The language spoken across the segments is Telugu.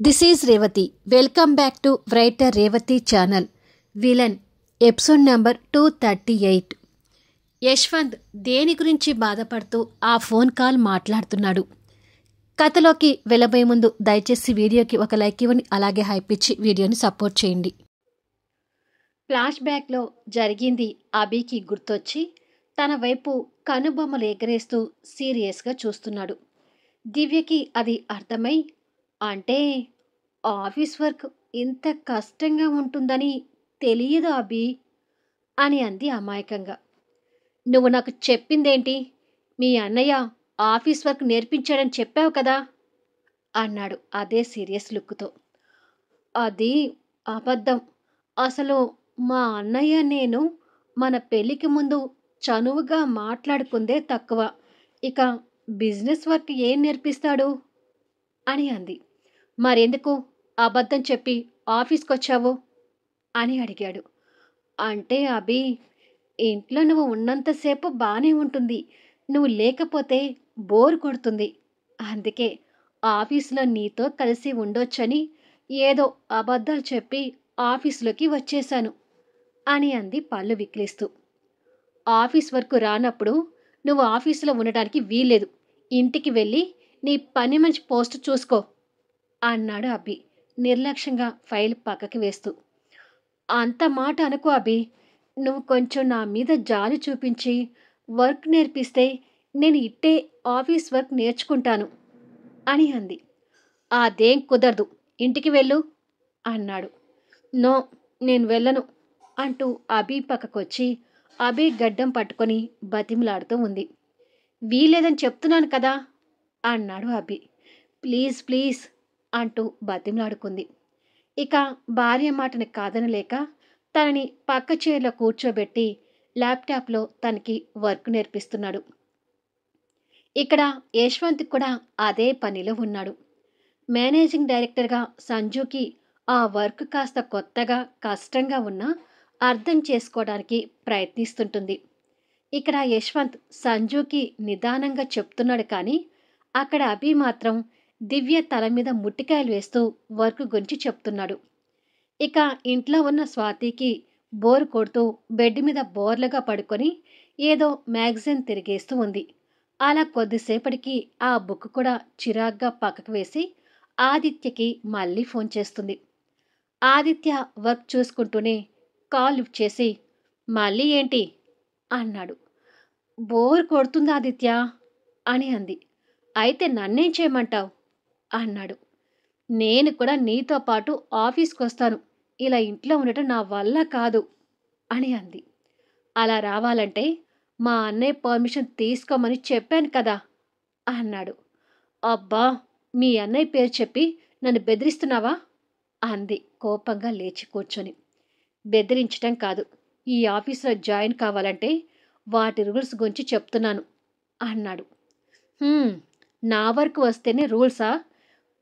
This is Revathi. Welcome back to writer Revathi channel. Villain episode number 238. Yashwant దేని గురించి బాధపడుతూ ఆ ఫోన్ కాల్ మాట్లాడుతున్నాడు. కథలోకి వెళ్ళబోయే ముందు దయచేసి వీడియోకి ఒక లైక్ ఇవ్వండి, అలాగే హైప్ ఇచ్చి వీడియోని సపోర్ట్ చేయండి. ఫ్లాష్ బ్యాక్లో జరిగింది అభికి గుర్తొచ్చి తన వైపు కనుబొమ్మలు ఎగరేస్తూ సీరియస్గా చూస్తున్నాడు. దివ్యకి అది అర్థమై, అంటే ఆఫీస్ వర్క్ ఇంత కష్టంగా ఉంటుందని తెలియదు అభి అని అంది అమాయకంగా. నువ్వు నాకు చెప్పిందేంటి? మీ అన్నయ్య ఆఫీస్ వర్క్ నేర్పించాడని చెప్పావు కదా అన్నాడు అదే సీరియస్ లుక్తో. అది అబద్ధం. అసలు మా అన్నయ్య నేను మన పెళ్ళికి ముందు చనువుగా మాట్లాడుకుందే తక్కువ. ఇక బిజినెస్ వర్క్ ఏం నేర్పిస్తాడు అని అంది. మరెందుకు అబద్ధం చెప్పి ఆఫీస్కి వచ్చావు అని అడిగాడు. అంటే అభి, ఇంట్లో నువ్వు ఉన్నంతసేపు బాగానే ఉంటుంది, నువ్వు లేకపోతే బోర్ కొడుతుంది. అందుకే ఆఫీస్లో నీతో కలిసి ఉండొచ్చని ఏదో అబద్ధాలు చెప్పి ఆఫీస్లోకి వచ్చేశాను అని అంది పళ్ళు విక్లిస్తూ. ఆఫీస్ వరకు రానప్పుడు నువ్వు ఆఫీసులో ఉండడానికి వీల్లేదు. ఇంటికి వెళ్ళి నీ పని మనిషి పోస్ట్ చూసుకో అన్నాడు అభి నిర్లక్ష్యంగా ఫైల్ పక్కకి వేస్తూ. అంత మాట అనుకో అభి. నువ్వు కొంచెం నా మీద జాలి చూపించి వర్క్ నేర్పిస్తే నేను ఇట్టే ఆఫీస్ వర్క్ నేర్చుకుంటాను అని అంది. అదేం కుదరదు, ఇంటికి వెళ్ళు అన్నాడు. నో, నేను వెళ్ళను అంటూ అభి పక్కకొచ్చి అభి గడ్డం పట్టుకొని బతిమలాడుతూ ఉంది. వీలేదని చెప్తున్నాను కదా అన్నాడు అభి. ప్లీజ్ ప్లీజ్ అంటూ బతిమలాడుకుంది. ఇక భార్య మాటని కాదనలేక తనని పక్క చైర్లో కూర్చోబెట్టి ల్యాప్టాప్లో తనకి వర్క్ నేర్పిస్తున్నాడు. ఇక్కడ యశ్వంత్ కూడా అదే పనిలో ఉన్నాడు. మేనేజింగ్ డైరెక్టర్గా సంజుకి ఆ వర్క్ కాస్త కొత్తగా కష్టంగా ఉన్నా అర్థం చేసుకోవడానికి ప్రయత్నిస్తుంటుంది. ఇక్కడ యశ్వంత్ సంజుకి నిదానంగా చెప్తున్నాడు, కానీ అక్కడ అభి మాత్రం దివ్య తల మీద ముట్టికాయలు వేస్తూ వర్క్ గురించి చెప్తున్నాడు. ఇక ఇంట్లో ఉన్న స్వాతికి బోర్ కొడుతూ బెడ్ మీద బోర్లుగా పడుకొని ఏదో మ్యాగజైన్ తిరిగేస్తూ ఉంది. అలా కొద్దిసేపటికి ఆ బుక్ కూడా చిరాగ్గా పక్కకు వేసి ఆదిత్యకి మళ్ళీ ఫోన్ చేస్తుంది. ఆదిత్య వర్క్ చూసుకుంటూనే కాల్ లిఫ్ట్ చేసి, మళ్ళీ ఏంటి అన్నాడు. బోర్ కొడుతుంది ఆదిత్య అని అంది. అయితే నన్నేం చేయమంటావు అన్నాడు. నేను కూడా నీతో పాటు ఆఫీస్కి వస్తాను, ఇలా ఇంట్లో ఉండటం నా వల్ల కాదు అని అంది. అలా రావాలంటే మా అన్నయ్య పర్మిషన్ తీసుకోమని చెప్పాను కదా అన్నాడు. అబ్బా, మీ అన్నయ్య పేరు చెప్పి నన్ను బెదిరిస్తున్నావా అంది కోపంగా లేచి కూర్చొని. బెదిరించటం కాదు, ఈ ఆఫీసులో జాయిన్ కావాలంటే వాటి రూల్స్ గురించి చెప్తున్నాను అన్నాడు. నా వరకు వస్తేనే రూల్సా?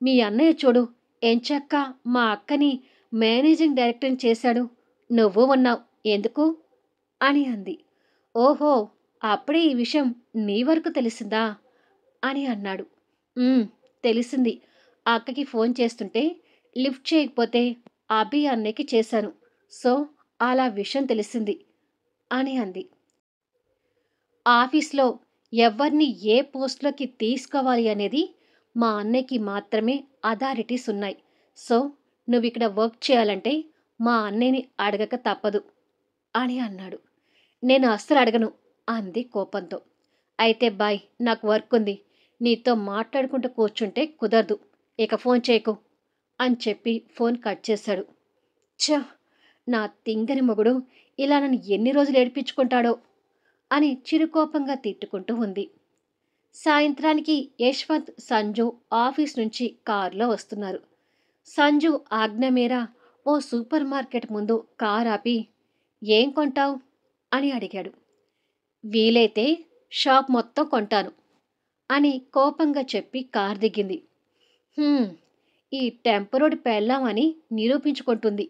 మీ అన్నయ్య చూడు, ఎంచక్క మా అక్కని మేనేజింగ్ డైరెక్టర్ని చేశాడు, నువ్వు ఉన్నావు ఎందుకు అని అంది. ఓహో, అప్పుడే ఈ విషయం నీ వరకు తెలిసిందా అని అన్నాడు. తెలిసింది. అక్కకి ఫోన్ చేస్తుంటే లిఫ్ట్ చేయకపోతే అభి అన్నయ్యకి చేశాను, సో అలా విషయం తెలిసింది అని అంది. ఆఫీస్లో ఎవరిని ఏ పోస్ట్లోకి తీసుకోవాలి అనేది మా అన్నయ్యకి మాత్రమే అథారిటీస్ ఉన్నాయి. సో నువ్వు ఇక్కడ వర్క్ చేయాలంటే మా అన్నయ్యని అడగక తప్పదు అని అన్నాడు. నేను అస్సలు అడగను అంది కోపంతో. అయితే బాయ్, నాకు వర్క్ ఉంది, నీతో మాట్లాడుకుంటూ కూర్చుంటే కుదరదు, ఇక ఫోన్ చేయకు అని చెప్పి ఫోన్ కట్ చేశాడు. నా తింగని మొగుడు ఇలా నన్ను ఎన్ని రోజులు ఏడిపించుకుంటాడో అని చిరుకోపంగా తిట్టుకుంటూ ఉంది. సాయంత్రానికి యశ్వంత్ సంజు ఆఫీస్ నుంచి కారులో వస్తున్నారు. సంజు ఆజ్ఞ మేర ఓ సూపర్ మార్కెట్ ముందు కారు ఆపి, ఏం కొంటావు అని అడిగాడు. వీలైతే షాప్ మొత్తం కొంటాను అని కోపంగా చెప్పి కారు దిగింది. ఈ టెంపరోడ్ పెళ్ళాం అని నిరూపించుకుంటుంది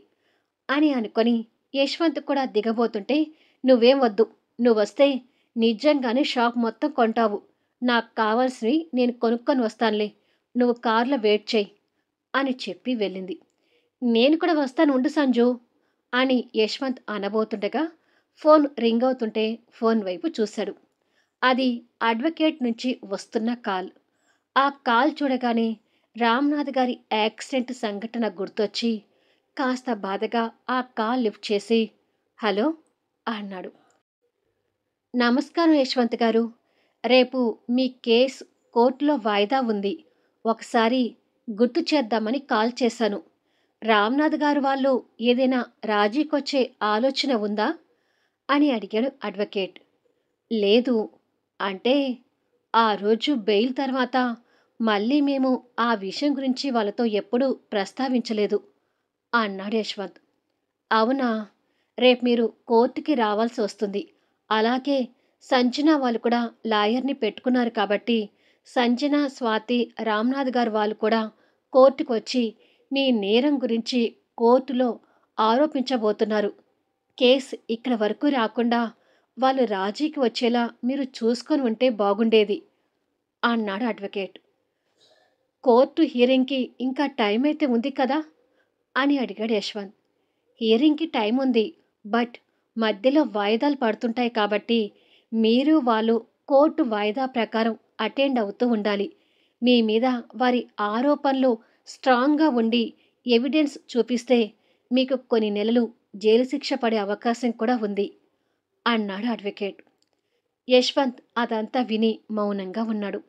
అని అనుకొని యశ్వంత్ కూడా దిగబోతుంటే, నువ్వేం వద్దు, నువ్వొస్తే నిజంగానే షాప్ మొత్తం కొంటావు, నాకు కావాల్సినవి నేను కొనుక్కొని వస్తానులే, నువ్వు కారులో వెయిట్ చేయి అని చెప్పి వెళ్ళింది. నేను కూడా వస్తాను ఉండు సంజు అని యశ్వంత్ అనబోతుండగా ఫోన్ రింగ్ అవుతుంటే ఫోన్ వైపు చూశాడు. అది అడ్వకేట్ నుంచి వస్తున్న కాల్. ఆ కాల్ చూడగానే రామ్నాథ్ గారి యాక్సిడెంట్ సంఘటన గుర్తొచ్చి కాస్త బాధగా ఆ కాల్ లిఫ్ట్ చేసి హలో అన్నాడు. నమస్కారం యశ్వంత్ గారు. రేపు మీ కేసు కోర్టులో వాయిదా ఉంది. ఒకసారి గుర్తు చేద్దామని కాల్ చేశాను. రామ్నాథ్ గారు వాళ్ళు ఏదైనా రాజీకొచ్చే ఆలోచన ఉందా అని అడిగాడు అడ్వకేట్. లేదు. అంటే ఆ రోజు బెయిల్ తర్వాత మళ్ళీ మేము ఆ విషయం గురించి వాళ్ళతో ఎప్పుడూ ప్రస్తావించలేదు అన్నాడు యశ్వంత్. అవునా? రేపు మీరు కోర్టుకి రావాల్సి వస్తుంది. అలాగే సంజన వాళ్ళు కూడా లాయర్ని పెట్టుకున్నారు కాబట్టి సంజన, స్వాతి, రామ్నాథ్ గారు వాళ్ళు కూడా కోర్టుకు వచ్చి మీ నేరం గురించి కోర్టులో ఆరోపించబోతున్నారు. కేసు ఇక్కడ వరకు రాకుండా వాళ్ళు రాజీకి వచ్చేలా మీరు చూసుకొని ఉంటే బాగుండేది అన్నాడు అడ్వకేట్. కోర్టు హియరింగ్కి ఇంకా టైం అయితే ఉంది కదా అని అడిగాడు యశ్వంత్. హియరింగ్కి టైం ఉంది. బట్ మధ్యలో వాయిదాలు పడుతుంటాయి కాబట్టి మీరు వాళ్ళు కోర్టు వాయిదా ప్రకారం అటెండ్ అవుతూ ఉండాలి. మీ మీద వారి ఆరోపణలు స్ట్రాంగ్గా ఉండి ఎవిడెన్స్ చూపిస్తే మీకు కొన్ని నెలలు జైలు శిక్ష పడే అవకాశం కూడా ఉంది అన్నాడు అడ్వకేట్. యశ్వంత్ అదంతా విని మౌనంగా ఉన్నాడు.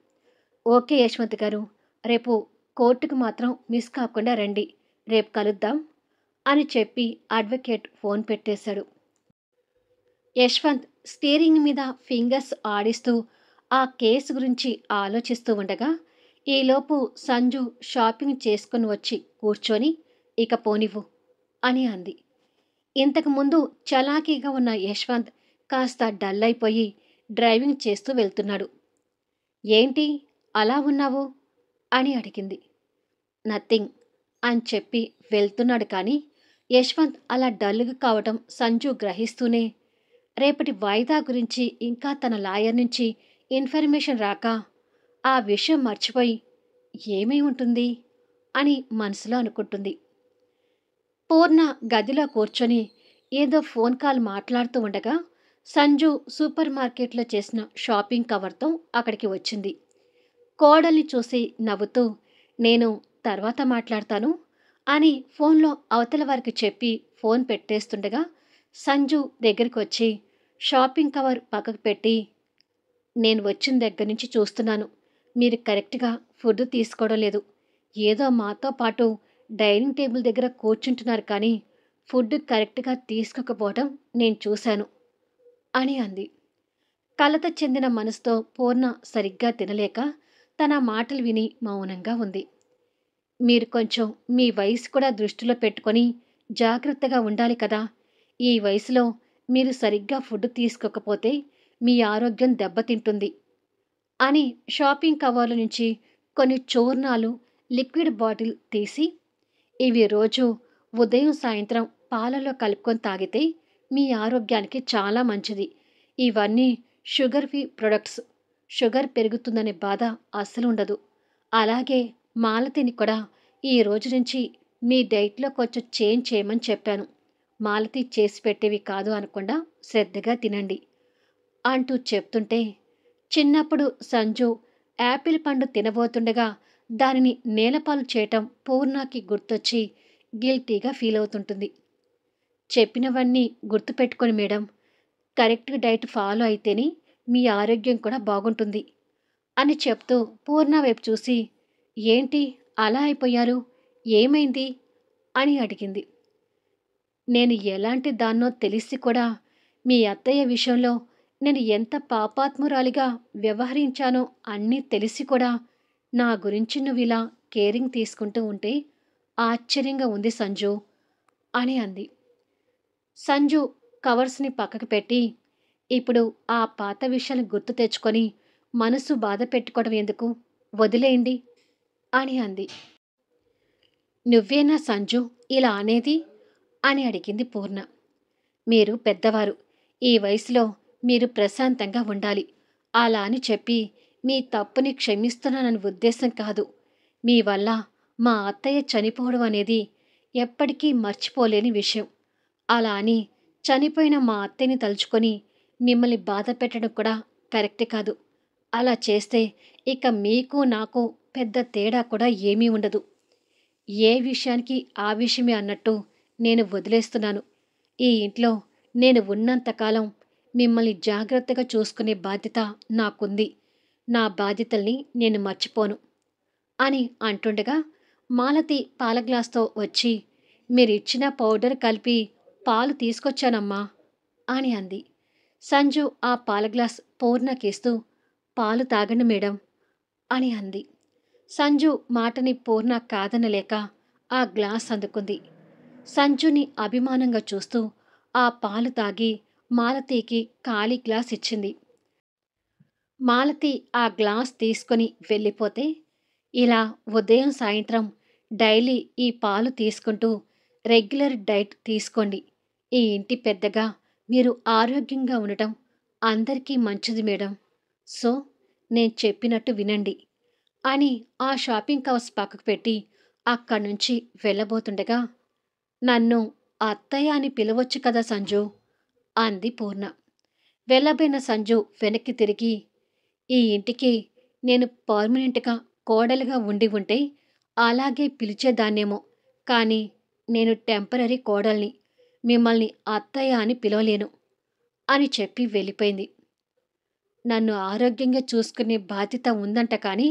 ఓకే యశ్వంత్ గారు, రేపు కోర్టుకు మాత్రం మిస్ కాకుండా రండి. రేపు కలుద్దాం అని చెప్పి అడ్వకేట్ ఫోన్ పెట్టేశాడు. యశ్వంత్ స్టీరింగ్ మీద ఫింగర్స్ ఆడిస్తూ ఆ కేసు గురించి ఆలోచిస్తూ ఉండగా ఈలోపు సంజు షాపింగ్ చేసుకుని వచ్చి కూర్చొని ఇక పోనివ్వు అని అంది. ఇంతకుముందు చలాకీగా ఉన్న యశ్వంత్ కాస్త డల్ అయిపోయి డ్రైవింగ్ చేస్తూ వెళ్తున్నాడు. ఏంటి అలా ఉన్నావు అని అడిగింది. నథింగ్ అని చెప్పి వెళ్తున్నాడు. కానీ యశ్వంత్ అలా డల్గా కావటం సంజు గ్రహిస్తూనే రేపటి వాయిదా గురించి ఇంకా తన లాయర్ నుంచి ఇన్ఫర్మేషన్ రాక ఆ విషయం మర్చిపోయి ఏమై ఉంటుంది అని మనసులో అనుకుంటుంది. పూర్ణ గదిలో కూర్చొని ఏదో ఫోన్ కాల్ మాట్లాడుతూ ఉండగా సంజు సూపర్ మార్కెట్లో చేసిన షాపింగ్ కవర్తో అక్కడికి వచ్చింది. కోడల్ని చూసి నవ్వుతూ నేను తర్వాత మాట్లాడతాను అని ఫోన్లో అవతల వారికి చెప్పి ఫోన్ పెట్టేస్తుండగా సంజు దగ్గరికి వచ్చి షాపింగ్ కవర్ పక్కకు పెట్టి నేను వచ్చిన దగ్గర నుంచి చూస్తున్నాను, మీరు కరెక్ట్గా ఫుడ్ తీసుకోవడం లేదు. ఏదో మాతో పాటు డైనింగ్ టేబుల్ దగ్గర కూర్చుంటున్నారు కానీ ఫుడ్ కరెక్ట్గా తీసుకోకపోవడం నేను చూశాను అని అంది. కలత చెందిన మనసుతో పూర్ణ సరిగ్గా తినలేక తన మాటలు విని మౌనంగా ఉంది. మీరు కొంచెం మీ వయసు కూడా దృష్టిలో పెట్టుకొని జాగ్రత్తగా ఉండాలి కదా. ఈ వయసులో మీరు సరిగ్గా ఫుడ్ తీసుకోకపోతే మీ ఆరోగ్యం దెబ్బతింటుంది అని షాపింగ్ కవర్ల నుంచి కొన్ని చూర్ణాలు, లిక్విడ్ బాటిల్ తీసి ఇవి రోజు ఉదయం సాయంత్రం పాలలో కలుపుకొని తాగితే మీ ఆరోగ్యానికి చాలా మంచిది. ఇవన్నీ షుగర్ ఫ్రీ ప్రొడక్ట్స్. షుగర్ పెరుగుతుందనే బాధ అస్సలు ఉండదు. అలాగే మాలతిని కూడా ఈ రోజు నుంచి మీ డైట్లో కొంచెం చేంజ్ చేయమని చెప్పాను. మాలతి చేసి పెట్టేవి కాదు అనకుండా శ్రద్ధగా తినండి అంటూ చెప్తుంటే చిన్నప్పుడు సంజు యాపిల్ పండు తినబోతుండగా దానిని నేలపాలు చేయటం పూర్ణకి గుర్తొచ్చి గిల్టీగా ఫీల్ అవుతుంటుంది. చెప్పినవన్నీ గుర్తుపెట్టుకొని మేడం, కరెక్ట్ డైట్ ఫాలో అయితేనే మీ ఆరోగ్యం కూడా బాగుంటుంది అని చెప్తూ పూర్ణ వైపు చూసి ఏంటి అలా అయిపోయారు, ఏమైంది అని అడిగింది. నేను ఎలాంటి దాన్నో తెలిసి కూడా మీ అత్తయ్య విషయంలో నేను ఎంత పాపాత్మురాలిగా వ్యవహరించానో అన్నీ తెలిసి కూడా నా గురించి నువ్వు ఇలా కేరింగ్ తీసుకుంటూ ఉంటే ఆశ్చర్యంగా ఉంది సంజు అని అంది. సంజు కవర్స్ని పక్కకు పెట్టి ఇప్పుడు ఆ పాత విషయాలు గుర్తు తెచ్చుకొని మనసు బాధ పెట్టుకోవడం ఎందుకు, వదిలేయండి అని అంది. నువ్వేనా సంజు ఇలా అనేది అని అడిగింది పూర్ణ. మీరు పెద్దవారు, ఈ వయసులో మీరు ప్రశాంతంగా ఉండాలి. అలా అని చెప్పి మీ తప్పుని క్షమిస్తున్నానని ఉద్దేశం కాదు. మీ వల్ల మా అత్తయ్య చనిపోవడం అనేది ఎప్పటికీ మర్చిపోలేని విషయం. అలా అని చనిపోయిన మా అత్తయ్యని తలుచుకొని మిమ్మల్ని బాధ పెట్టడం కూడా కరెక్ట్ కాదు. అలా చేస్తే ఇక మీకు నాకు పెద్ద తేడా కూడా ఏమీ ఉండదు. ఏ విషయానికి ఆ విషయమే అన్నట్టు నేను వదిలేస్తున్నాను. ఈ ఇంట్లో నేను ఉన్నంతకాలం మిమ్మల్ని జాగ్రత్తగా చూసుకునే బాధ్యత నాకుంది. నా బాధ్యతల్ని నేను మర్చిపోను అని అంటుండగా మాలతి పాల గ్లాస్తో వచ్చి, మీరిచ్చిన పౌడర్ కలిపి పాలు తీసుకొచ్చానమ్మా అని అంది. సంజు ఆ పాల గ్లాస్ పూర్ణకిస్తూ, పాలు తాగండి మేడం అని అంది. సంజు మాటని పూర్ణ కాదనలేక ఆ గ్లాస్ అందుకుంది. సంజుని అభిమానంగా చూస్తూ ఆ పాలు తాగి మాలతీకి ఖాళీ గ్లాస్ ఇచ్చింది. మాలతి ఆ గ్లాస్ తీసుకొని వెళ్ళిపోతే, ఇలా ఉదయం సాయంత్రం డైలీ ఈ పాలు తీసుకుంటూ రెగ్యులర్ డైట్ తీసుకోండి. ఈ ఇంటి పెద్దగా మీరు ఆరోగ్యంగా ఉండటం అందరికీ మంచిది మేడం. సో నేను చెప్పినట్టు వినండి అని ఆ షాపింగ్ కవర్స్ పక్కకు పెట్టి అక్కడి నుంచి వెళ్ళబోతుండగా, నన్ను అత్తయ్య అని పిలవచ్చు కదా సంజు అంది పూర్ణ. వెళ్ళబోయిన సంజు వెనక్కి తిరిగి, ఈ ఇంటికి నేను పర్మనెంట్గా కోడలుగా ఉండి ఉంటే అలాగే పిలిచేదాన్నేమో, కానీ నేను టెంపరరీ కోడల్ని, మిమ్మల్ని అత్తయ్య అని పిలవలేను అని చెప్పి వెళ్ళిపోయింది. నన్ను ఆరోగ్యంగా చూసుకునే బాధ్యత ఉందంట, కానీ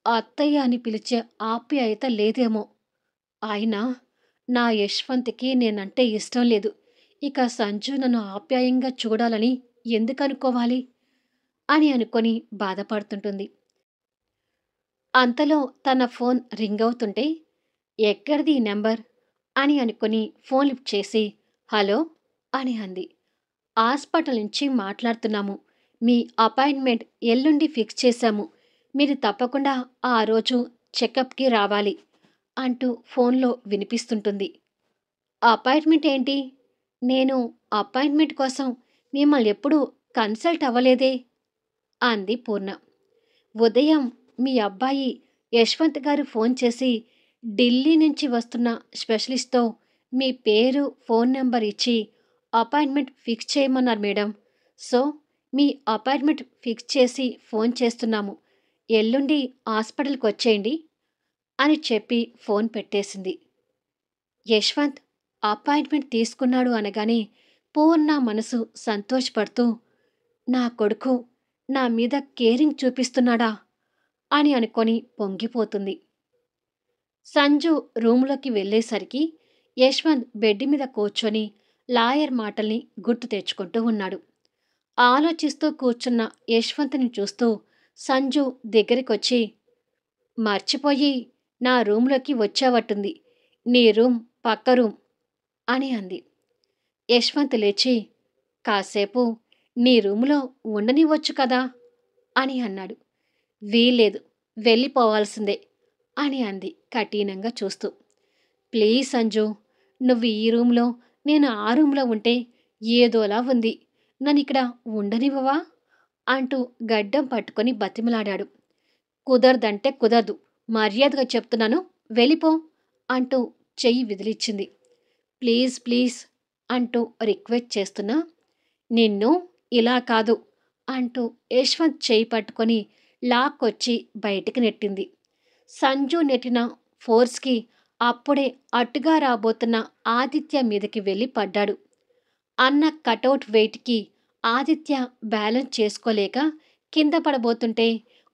అత్తయ్య అని పిలిచే ఆప్యాయత లేదేమో. అయినా నా యశ్వంత్కి నేనంటే ఇష్టం లేదు. ఇక సంజు నన్ను ఆప్యాయంగా చూడాలని ఎందుకనుకోవాలి అని అనుకొని బాధపడుతుంటుంది. అంతలో తన ఫోన్ రింగ్ అవుతుంటే, ఎక్కడిది ఈ నెంబర్ అని అనుకుని ఫోన్ లిఫ్ట్ చేసి, హలో అని అంది. హాస్పిటల్ నుంచి మాట్లాడుతున్నాము. మీ అపాయింట్మెంట్ ఎల్లుండి ఫిక్స్ చేశాము. మీరు తప్పకుండా ఆ రోజు చెకప్కి రావాలి అంటూ ఫోన్లో వినిపిస్తుంటుంది. అపాయింట్మెంట్ ఏంటి? నేను అపాయింట్మెంట్ కోసం మిమ్మల్ని ఎప్పుడూ కన్సల్ట్ అవ్వలేదే అంది పూర్ణ. ఉదయం మీ అబ్బాయి యశ్వంత్ గారు ఫోన్ చేసి ఢిల్లీ నుంచి వస్తున్న స్పెషలిస్ట్తో మీ పేరు ఫోన్ నెంబర్ ఇచ్చి అపాయింట్మెంట్ ఫిక్స్ చేయమన్నారు మేడం. సో మీ అపాయింట్మెంట్ ఫిక్స్ చేసి ఫోన్ చేస్తున్నాము. ఎల్లుండి హాస్పిటల్కి వచ్చేయండి అని చెప్పి ఫోన్ పెట్టేసింది. యశ్వంత్ అపాయింట్మెంట్ తీసుకున్నాడు అనగానే పూర్ణ మనసు సంతోషపడుతూ, నా కొడుకు నా మీద కేరింగ్ చూపిస్తున్నాడా అని అనుకొని పొంగిపోతుంది. సంజు రూములోకి వెళ్ళేసరికి యశ్వంత్ బెడ్ మీద కూర్చొని లాయర్ మాటల్ని గుర్తు తెచ్చుకుంటూ ఉన్నాడు. ఆలోచిస్తూ కూర్చున్న యశ్వంత్ని చూస్తూ సంజు దగ్గరికొచ్చి, మర్చిపోయి నా రూంలోకి వచ్చావట్టుంది. నీ రూమ్ పక్క రూమ్ అని అంది. యశ్వంత్ లేచి, కాసేపు నీ రూములో ఉండనివ్వచ్చు కదా అని అన్నాడు. వీల్లేదు, వెళ్ళిపోవాల్సిందే అని అంది కఠినంగా చూస్తూ. ప్లీజ్ సంజు, నువ్వు ఈ రూమ్లో నేను ఆ రూమ్లో ఉంటే ఏదోలా ఉంది. నన్నిక్కడ ఉండనివ్వవా అంటూ గడ్డం పట్టుకొని బతిమలాడాడు. కుదరదంటే కుదరదు, మర్యాదగా చెప్తున్నాను, వెళ్ళిపో అంటూ చెయ్యి విదిలిచ్చింది. ప్లీజ్ ప్లీజ్ అంటూ రిక్వెస్ట్ చేస్తున్నా, నిన్ను ఇలా కాదు అంటూ యశ్వంత్ చేయి పట్టుకొని లాక్కొచ్చి బయటికి నెట్టింది. సంజు నెట్టిన ఫోర్స్కి అప్పుడే అట్టుగా రాబోతున్న ఆదిత్య మీదకి వెళ్ళి పడ్డాడు. అన్న కటౌట్ వెయిట్కి ఆదిత్య బ్యాలెన్స్ చేసుకోలేక కింద పడబోతుంటే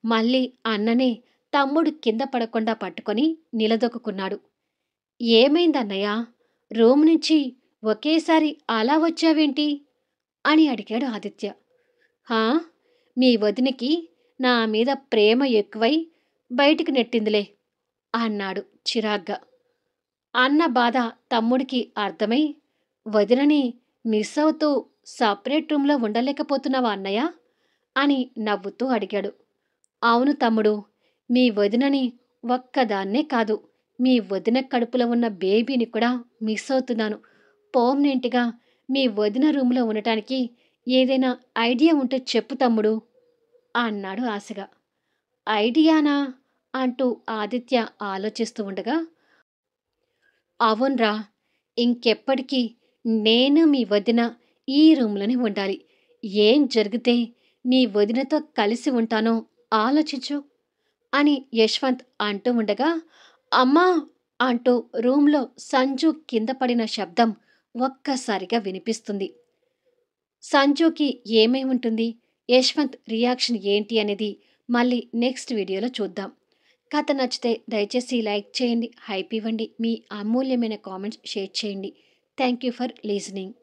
మళ్ళీ అన్ననే తమ్ముడు కింద పడకుండా పట్టుకొని నిలదొక్కున్నాడు. ఏమైందన్నయ్య, రూమ్ నుంచి ఒకేసారి అలా వచ్చావేంటి అని అడిగాడు ఆదిత్య. హా, మీ వదినికి నా మీద ప్రేమ ఎక్కువై బయటికి నెట్టిందిలే అన్నాడు చిరాగ్గా. అన్న బాధ తమ్ముడికి అర్థమై, వదినని మిస్ అవుతూ సపరేట్ రూమ్లో ఉండలేకపోతున్నావా అన్నయ్య అని నవ్వుతూ అడిగాడు. అవును తమ్ముడు, మీ వదినని ఒక్కదాన్నే కాదు, మీ వదిన కడుపులో ఉన్న బేబీని కూడా మిస్ అవుతున్నాను. పర్మనెంట్గా మీ వదిన రూమ్లో ఉండటానికి ఏదైనా ఐడియా ఉంటే చెప్పు తమ్ముడు అన్నాడు ఆశగా. ఐడియానా అంటూ ఆదిత్య ఆలోచిస్తూ ఉండగా, అవునరా, ఇంకెప్పటికీ నేను మీ వదిన ఈ రూమ్లోనే ఉండాలి. ఏం జరిగితే మీ వదినతో కలిసి ఉంటానో ఆలోచించు అని యశ్వంత్ అంటూ ఉండగా, అమ్మా అంటూ రూమ్లో సంజు కింద పడిన శబ్దం ఒక్కసారిగా వినిపిస్తుంది. సంజుకి ఏమై ఉంటుంది, యశ్వంత్ రియాక్షన్ ఏంటి అనేది మళ్ళీ నెక్స్ట్ వీడియోలో చూద్దాం. కథ నచ్చితే దయచేసి లైక్ చేయండి, హైప్ ఇవ్వండి, మీ అమూల్యమైన కామెంట్స్ షేర్ చేయండి. Thank you for listening.